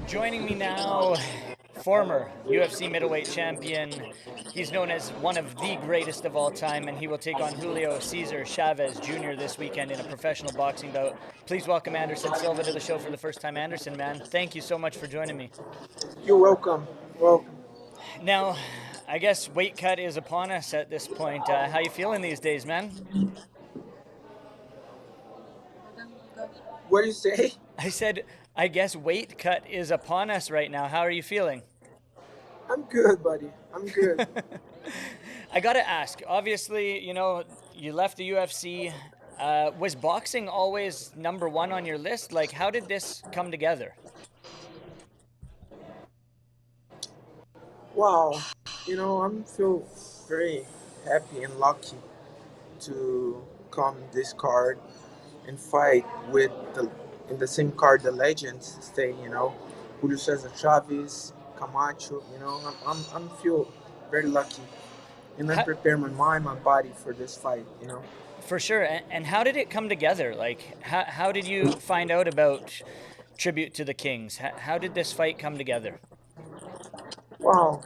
Joining me now, former UFC middleweight champion. He's known as one of the greatest of all time, and he will take on Julio Cesar Chavez Jr. this weekend in a professional boxing bout. Please welcome Anderson Silva to the show for the first time. Anderson, man, thank you so much for joining me. You're welcome. Welcome. Now, I guess weight cut is upon us at this point. How you feeling these days, man? What do you say? I said, I guess weight cut is upon us right now. How are you feeling? I'm good, buddy. I'm good. I gotta ask. Obviously, you left the UFC. Was boxing always number one on your list? Like, how did this come together? Wow. I'm feel very happy and lucky to come this card and fight with the in the same card the legends stay. Julio Cesar Chavez, Camacho. I'm feel very lucky, and I How, prepare my mind, my body for this fight. for sure. And how did it come together? Like, how did you find out about Tribute to the Kings? How did this fight come together? Wow.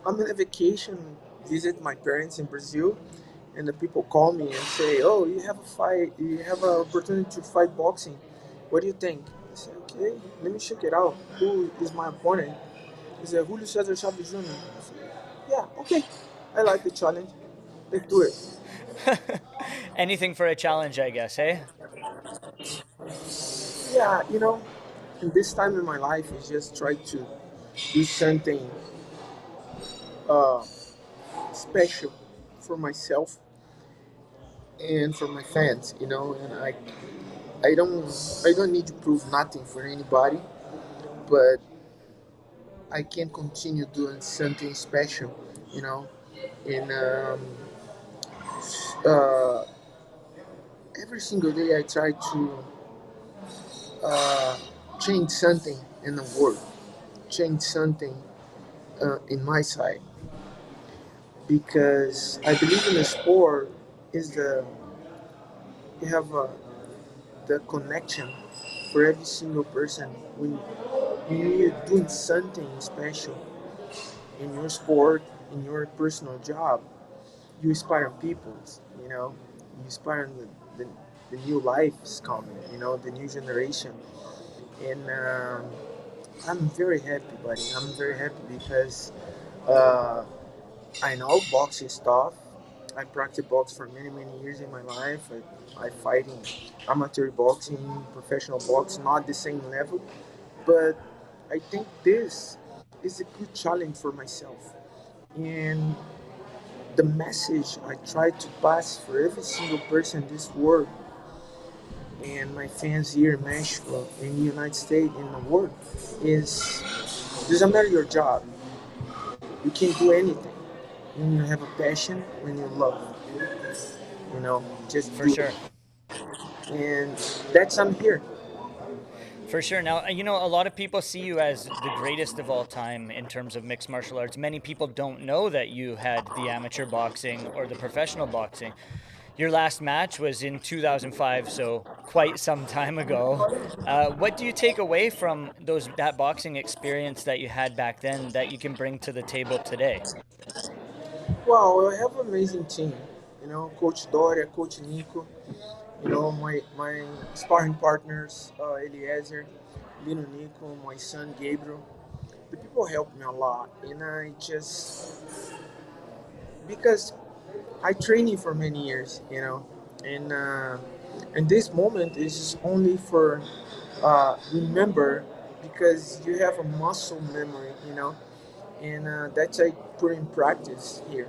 I'm on a vacation, visit my parents in Brazil, and the people call me and say, "Oh, you have a fight. You have an opportunity to fight boxing. What do you think?" I say, "Okay, let me check it out. Who is my opponent?" He said, "Julio Cesar Chavez Jr." I said, "Yeah, okay. I like the challenge. Let's do it." Anything for a challenge, I guess, hey? Yeah, in this time in my life, I just try to do something uh, special for myself and for my fans. And I don't need to prove nothing for anybody, but I can continue doing something special, you know. And uh, every single day I try to uh, change something in the world, change something in my side, because I believe in the sport is you have the connection for every single person when you're doing something special in your sport, in your personal job. You inspire people, you know, you inspire the new life is coming, the new generation. And I'm very happy, buddy. I'm very happy because uh, I know boxing stuff. I practiced box for many, many years in my life. I fight in amateur boxing, professional boxing, not the same level, but I think this is a good challenge for myself. And the message I try to pass for every single person in this world and my fans here in Mexico, in the United States, in the world is doesn't matter your job. You can do anything when you have a passion, when you love. Just For do it. sure. And that's I'm here. For sure. Now, a lot of people see you as the greatest of all time in terms of mixed martial arts. Many people don't know that you had the amateur boxing or the professional boxing. Your last match was in 2005, so quite some time ago. What do you take away from that boxing experience that you had back then that you can bring to the table today? Wow, I have an amazing team. Coach Doria, Coach Nico. My sparring partners, Eliezer, Lino Nico, my son Gabriel. The people helped me a lot, and I just because I trained for many years, and this moment is only for remember because you have a muscle memory, and that's I put in practice here.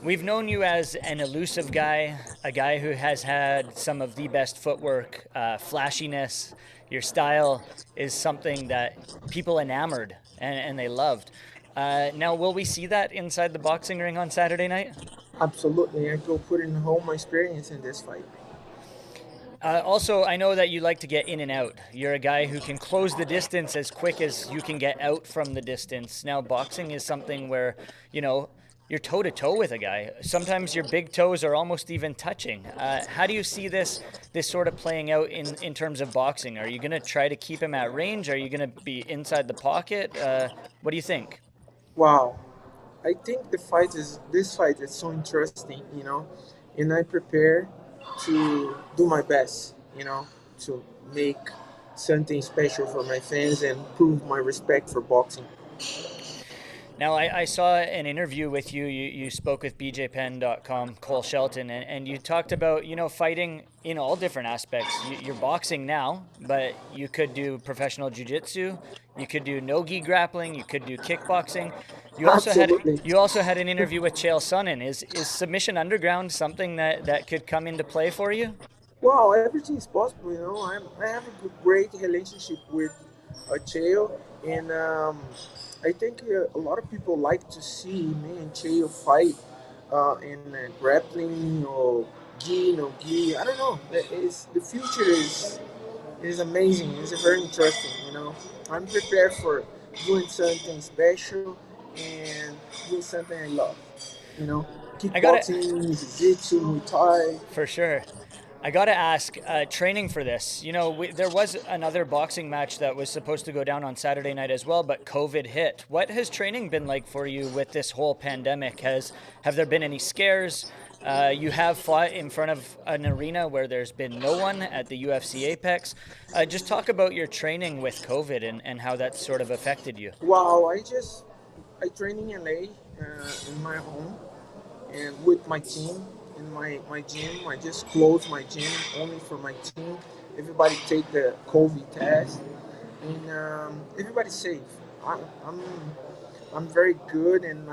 We've known you as an elusive guy, a guy who has had some of the best footwork, flashiness. Your style is something that people enamored and they loved. Now, will we see that inside the boxing ring on Saturday night? Absolutely, I go put in all my experience in this fight. Also, I know that you like to get in and out. You're a guy who can close the distance as quick as you can get out from the distance. Now, boxing is something where, you know, you're toe to toe with a guy. Sometimes your big toes are almost even touching. How do you see this sort of playing out in terms of boxing? Are you going to try to keep him at range? Are you going to be inside the pocket? What do you think? Wow, I think this fight is so interesting, and I prepare to do my best, to make something special for my fans and prove my respect for boxing. Now, I saw an interview with you. You spoke with BJPenn.com, Cole Shelton, and you talked about, fighting in all different aspects. You're boxing now, but you could do professional jiu-jitsu, you could do no-gi grappling, you could do kickboxing. You also had Absolutely. you also had an interview with Chael Sonnen. Is submission underground something that could come into play for you? Wow, everything is possible. I have a great relationship with Chael, and I think a lot of people like to see me and Chael fight in grappling or gi, no gi. I don't know. The future is amazing. It's very interesting. I'm prepared for doing something special and doing something I love. You know, I got it kickboxing, jiu-jitsu, Muay Thai. for sure. I got to ask, training for this. There was another boxing match that was supposed to go down on Saturday night as well, but COVID hit. What has training been like for you with this whole pandemic? Have there been any scares? You have fought in front of an arena where there's been no one at the UFC Apex. Just talk about your training with COVID and how that's sort of affected you. Wow, I train in LA in my home and with my team in my gym. I just closed my gym only for my team. Everybody take the COVID test and everybody's safe. I, I'm I'm very good and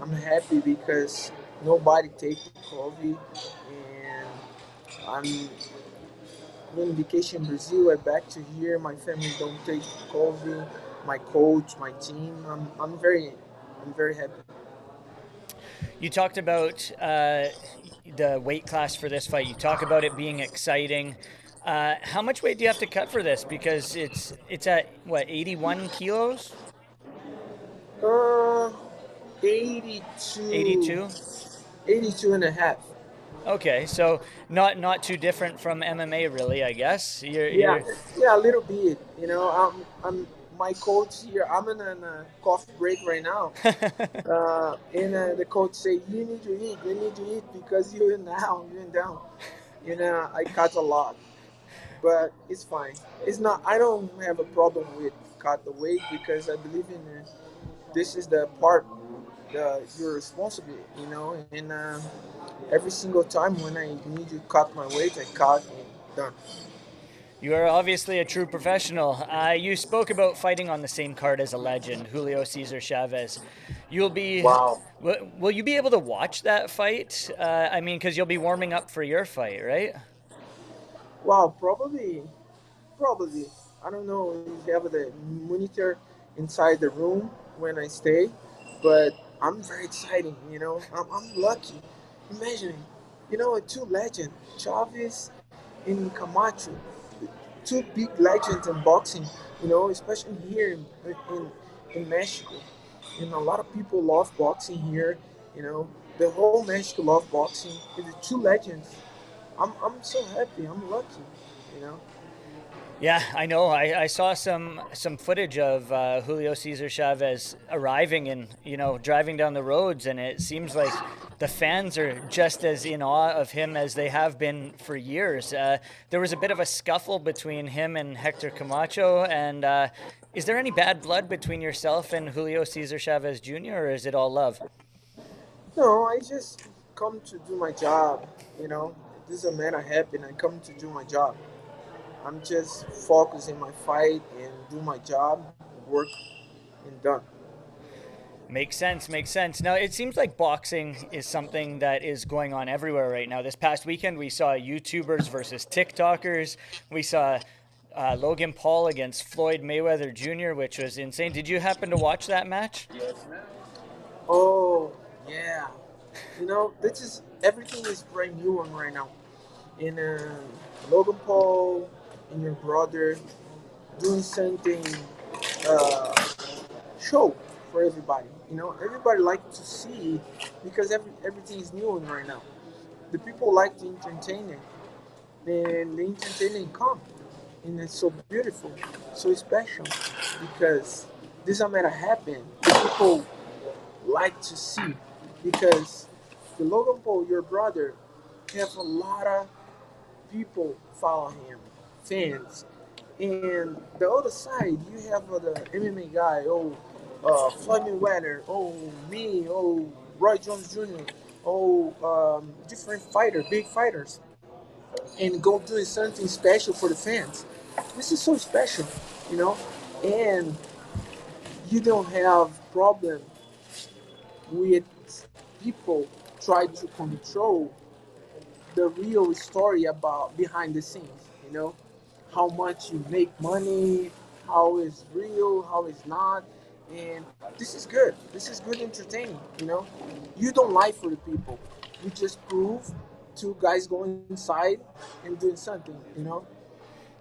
I'm happy because nobody take the COVID and I'm on vacation in Brazil. I back to here. My family don't take COVID. My coach, my team. I'm very happy. You talked about the weight class for this fight. You talk about it being exciting. How much weight do you have to cut for this? Because it's at what, 81 kilos? Uh, 82, 82. 82 and a half. Okay, so not too different from MMA, really. I guess Yeah, you're yeah, a little bit. I'm my coach here. I'm in a coffee break right now, and the coach say you need to eat. You need to eat because you're down. I cut a lot, but it's fine. It's not. I don't have a problem with cut the weight because I believe in this is the part you're responsible. And every single time when I need to cut my weight, I cut and done. you are obviously a true professional. You spoke about fighting on the same card as a legend, Julio Cesar Chavez. You'll be Wow. will you be able to watch that fight? I mean, because you'll be warming up for your fight, right? Wow, probably. I don't know. We have the monitor inside the room when I stay, but I'm very excited. I'm lucky. Imagine, two legends, Chavez and Camacho, two big legends in boxing. Especially here in Mexico, and a lot of people love boxing here. The whole Mexico love boxing. And the two legends. I'm so happy. I'm lucky. You know. Yeah, I know. I saw some footage of Julio Cesar Chavez arriving and driving down the roads, and it seems like the fans are just as in awe of him as they have been for years. There was a bit of a scuffle between him and Hector Camacho, and is there any bad blood between yourself and Julio Cesar Chavez Jr., or is it all love? No, I just come to do my job. You know, this is a man I have, and I come to do my job. I'm just focused in my fight and do my job, work, and done. Makes sense. Makes sense. Now, it seems like boxing is something that is going on everywhere right now. This past weekend, we saw YouTubers versus TikTokers. We saw Logan Paul against Floyd Mayweather Jr., which was insane. Did you happen to watch that match? Oh, yeah. This is everything is brand new on right now. And Logan Paul and your brother doing something uh, show for everybody. Everybody like to see because everything is new right now. The people like to entertain it, and the entertainment come, and it's so beautiful, so special, because this matter happen. The people like to see, because the Logan Paul, your brother, have a lot of people follow him, fans, and the other side you have the MMA guy, Floyd Mayweather, me, Roy Jones Jr., different fighter, big fighters, and go doing something special for the fans. This is so special, you know, and you don't have problem with people try to control the real story about behind the scenes, you know, how much you make money, how is real, how is not, and this is good. This is good entertaining, you know. You don't lie for the people. You just prove two guys going inside and doing something, you know.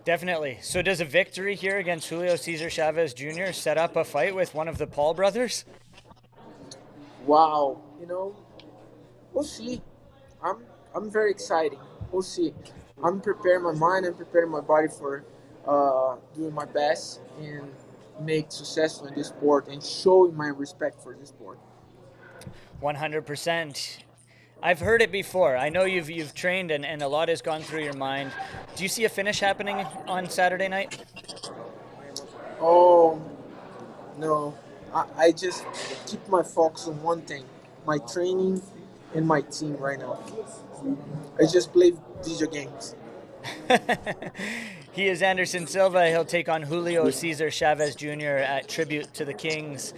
Definitely. So does a victory here against Julio Cesar Chavez Jr. set up a fight with one of the Paul brothers? Wow, you know, we'll see. I'm I'm very excited. We'll see. I'm preparing my mind and preparing my body for doing my best and make successful in this sport and showing my respect for this sport. 100%. I've heard it before. I know you've trained and a lot has gone through your mind. Do you see a finish happening on Saturday night? Oh no, I just keep my focus on one thing: my training and my team right now. I just play video games. He is Anderson Silva. He'll take on Julio Cesar Chavez Jr. at Tribute to the Kings.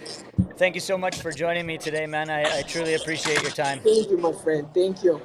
Thank you so much for joining me today, man. I truly appreciate your time. Thank you, my friend. Thank you.